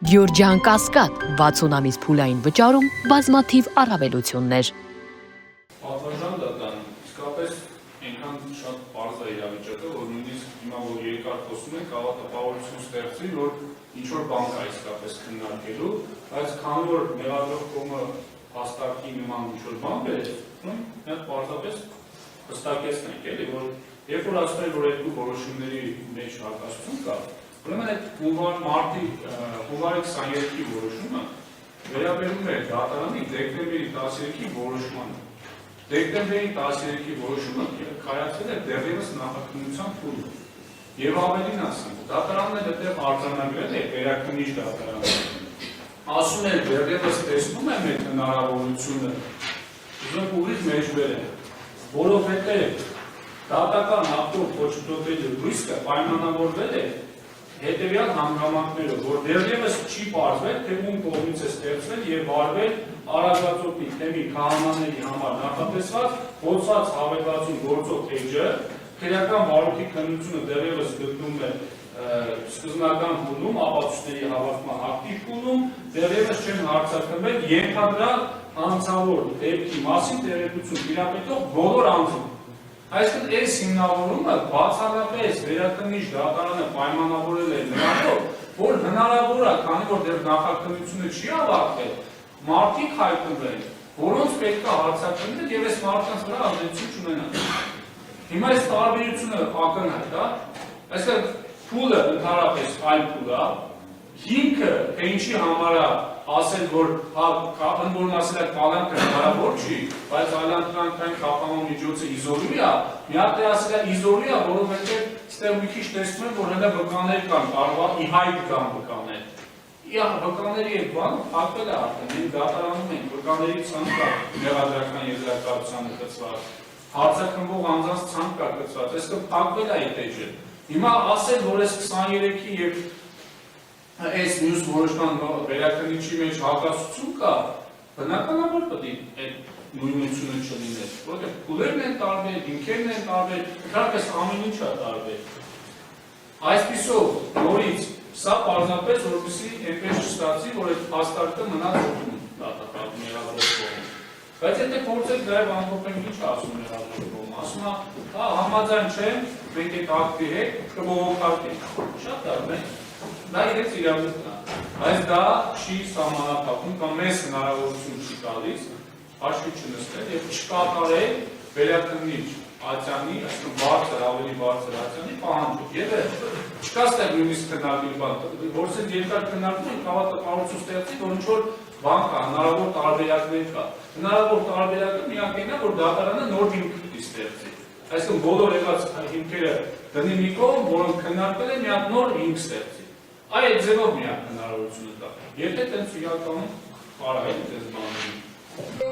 Գյորջյան Կասկադ 60 ամիս փուլային վճարում բազմաթիվ առավելություններ։ Պատվաժան դատան, իսկապես այնքան շատ պարզ է իրավիճակը, որ նույնիսկ հիմա որ երկար խոսում ենք, հավատապահություն ստեղծվի, որ ինչ-որ բան կա իսկապես քննարկելու, բայց քանի որ մեղադրող կողմը հաստատի նման ինչ-որ բան բերեց, մենք պարզապես հստակեցնենք, էլի, որ երբ որ ասում են, որ երկու որոշումների մեջ հակասություն կա, ուրեմն այդ հունվարի 23-ի որոշումը վերաբերում է դատարանի դեկտեմբերի 13-ի որոշմանը։ Դեկտեմբերի 13-ի որոշումը կայացել է դեռևս նախաքննության փուլում։ Եվ ավելին ասեմ, դատարանն էլ այդտեղ արձանագրել է վերաքննիչ դատարանը։ Ասում է դեռևս տեսնում եմ այդ հնարավորությունը, ուզում ուրիշ մեջբերել, որովհետև դատական ակտով կոչտոտելու ռիսկը պայմանավորվել է հետևյալ հանգամանքներով, որ դեռևս չի պարզվել, թե ում կողմից է ստեղծվել եւ արվել Արագածոտնի թեմի քահանաների համար նախատեսված խոցած հավելվածում գործող էջը, քրեական վարույթի քննությունը դեռևս գտնվում է սկզբնական փուլում, ապացույցների հավաքման ակտիվ փուլում, դեռևս չեն հարցակնվել ենթադրյալ հանցավոր դեպքի մասին տեղեկություն տիրապետող բոլոր անձում։ Այսինքն այս հիմնավորումը բացառապես վերաքննիչ դատարանը պայմանավորել է նրանով, որ հնարավոր է, քանի որ դեռ նախաքննությունը չի ավարտվել, մարդիկ հայտնվեն, որոնց պետք է հարցակնվել եւ այս մարդկանց վրա ազդեցություն չունենան։ Հիմա այս տարբերությունը ակնհայտ է, այսինքն փուլը ընդհանրապես այլ փուլ է, հիմքը թե ինչի համար է ասել, որ ըմբորն ասել է կալանքը հնարավոր չի, բայց այլանդրանքային խափանման միջոցը իզոլյուրի է, մի հատ է ասել է իզոլյուրի է, որովհետև ստեղ մի քիչ տեսնում են, որ հենց վկաներ կան, կարող է ի հայտ կան վկաներ։ Վկաների այդ բանը փակվել է արդեն, մենք դատարանում ենք, վկաների ցանկ կա մեղադրական եզրակացությանը կցված, հարցակնվող անձանց ցանկ կա կցված, այսինքն փակվել է այդ էջը։ Հիմա ասել, որ այս 23-ի եւ այս մյուս որոշման վերաքննիչի մեջ հակասություն կա, բնականաբար պետք է այդ նույնությունը չլիներ, որովհետև փուլերն են տարբեր, հիմքերն են տարբեր, ընդհանրապես ամեն ինչ է տարբեր։ Այսպիսով նորից սա պարզապես որպեսզի այնպես չստացվի, որ այդ փաստարկը մնաց օգնում դատական մեղադրող կողմը։ Բայց եթե փորձեք նաև ամփոփենք ինչ ասում մեղադրող կողմը, ասում է, հա համաձայն չեմ, մենք այդ ակտի հետ կբողոքարկենք։ Շատ տարբեր։ Դա իրենց իրավունքն է, բայց դա չի սահմանափակում կամ մեզ հնարավորություն չի տալիս հաշվի չնստել եւ չկատարել վերաքննիչ ատյանի, այսինքն բարձր, ավելի բարձր ատյանի պահանջը։ Եվ չկա ստեղ նույնիսկ քննարկել բան, որից էլ երկար քննարկում ենք, հավատապահություն ստեղծի, որ ինչ-որ բան կա, հնարավոր տարբերակներ կա։ Հնարավոր տարբերակը միակն է, որ դատարանը նոր հիմք պիտի ստեղծի։ Այսինքն բոլոր եղած հիմքերը դնի մի կողմ, որոնք քննարկվել են, մի հատ նոր հիմք ստեղծի։ Այդ ձևով միակ հնարավորությունը կա։ Եթե տենց իրականում կարա այդ բաները